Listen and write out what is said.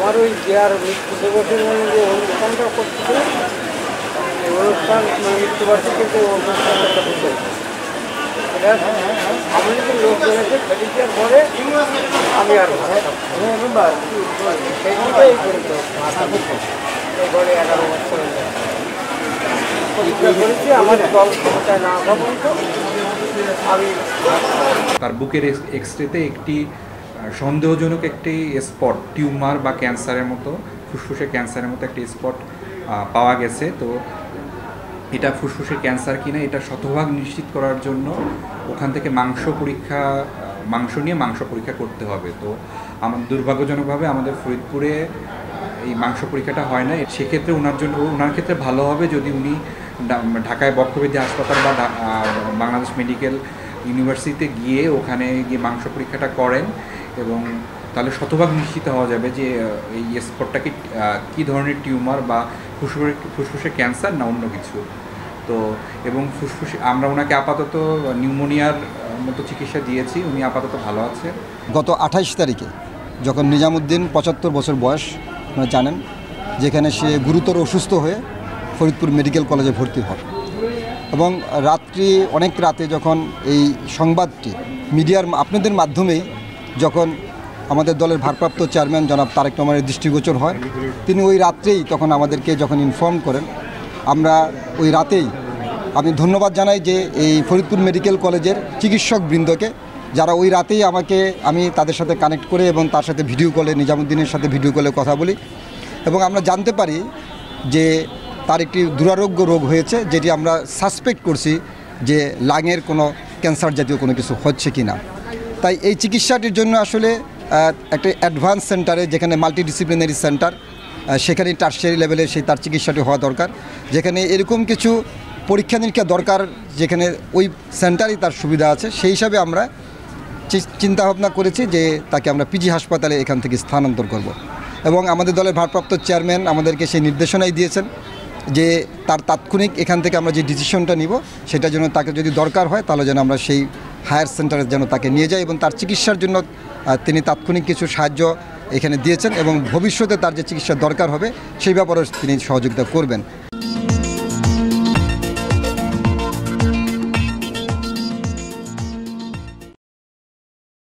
আমার ওই যার মৃত্যু দিবসের যে অনুষ্ঠানটা করতেছিল এই অনুষ্ঠান মৃত্যুবার্ষিকীতে অনুষ্ঠানটা হতো এটা আমি যদি লোকজন এসে ফেলে দেওয়ার পরে আমি আর সেই দিকেই এই ঘরে 11 বছর করেছি আমার দল ক্ষমতায় না আসা পর্যন্ত আমি। তার বুকের এক্সরেতে একটি সন্দেহজনক একটি স্পট টিউমার বা ক্যান্সারের মতো ফুসফুসে ক্যান্সারের মতো একটি স্পট পাওয়া গেছে। তো এটা ফুসফুসের ক্যান্সার কিনা এটা শতভাগ নিশ্চিত করার জন্য ওখান থেকে মাংস নিয়ে মাংস পরীক্ষা করতে হবে। তো আমার দুর্ভাগ্যজনকভাবে আমাদের ফরিদপুরে এই মাংস পরীক্ষাটা হয় না। সেক্ষেত্রে ওনার ক্ষেত্রে ভালো হবে যদি উনি ঢাকায় বক্ষব্যাধি হাসপাতাল বা বাংলাদেশ মেডিকেল ইউনিভার্সিটিতে গিয়ে ওখানে গিয়ে মাংস পরীক্ষাটা করেন, এবং তাহলে শতভাগ নিশ্চিত হওয়া যাবে যে এই স্পটটাকে কী ধরনের টিউমার বা ফুসফুসের ক্যান্সার না অন্য কিছু। তো এবং ফুসফুসে আমরা ওনাকে আপাতত নিউমোনিয়ার মতো চিকিৎসা দিয়েছি, উনি আপাতত ভালো আছে। গত 28 তারিখে যখন নিজামুদ্দিন 75 বছর বয়স আপনারা জানেন, যেখানে সে গুরুতর অসুস্থ হয়ে ফরিদপুর মেডিকেল কলেজে ভর্তি হয়, এবং অনেক রাতে যখন এই সংবাদটি মিডিয়ার আপনাদের মাধ্যমেই যখন আমাদের দলের ভারপ্রাপ্ত চেয়ারম্যান জনাব তারেক রহমানের দৃষ্টিগোচর হয়, তিনি ওই রাত্রেই তখন আমাদেরকে যখন ইনফর্ম করেন, আমরা ওই রাতেই আমি ধন্যবাদ জানাই যে এই ফরিদপুর মেডিকেল কলেজের চিকিৎসকবৃন্দকে, যারা ওই রাতেই আমি তাদের সাথে কানেক্ট করে এবং তার সাথে ভিডিও কলে নিজামুদ্দিনের সাথে ভিডিও কলে কথা বলি, এবং আমরা জানতে পারি যে তার একটি দুরারোগ্য রোগ হয়েছে, যেটি আমরা সাসপেক্ট করছি যে লাংয়ের কোনো ক্যান্সার জাতীয় কোনো কিছু হচ্ছে কি না। তাই এই চিকিৎসাটির জন্য আসলে একটা অ্যাডভান্স সেন্টারে, যেখানে মাল্টিডিসিপ্লিনারি সেন্টার, সেখানে টার্সিয়ারি লেভেলে তার চিকিৎসাটি হওয়া দরকার, যেখানে এরকম কিছু পরীক্ষা নিরীক্ষা দরকার, যেখানে ওই সেন্টারই তার সুবিধা আছে। সেই হিসাবে আমরা চিন্তাভাবনা করেছি যে তাকে আমরা পিজি হাসপাতালে এখান থেকে স্থানান্তর করব, এবং আমাদের দলের ভারপ্রাপ্ত চেয়ারম্যান আমাদেরকে সেই নির্দেশনাই দিয়েছেন যে তার তাৎক্ষণিক এখান থেকে আমরা যে ডিসিশনটা নিব, সেটার জন্য তাকে যদি দরকার হয় তাহলে যেন আমরা সেই হায়ার সেন্টারে যেন তাকে নিয়ে যাই, এবং তার চিকিৎসার জন্য তিনি তাৎক্ষণিক কিছু সাহায্য এখানে দিয়েছেন, এবং ভবিষ্যতে তার যে চিকিৎসার দরকার হবে সেই ব্যাপারেও তিনি সহযোগিতা করবেন।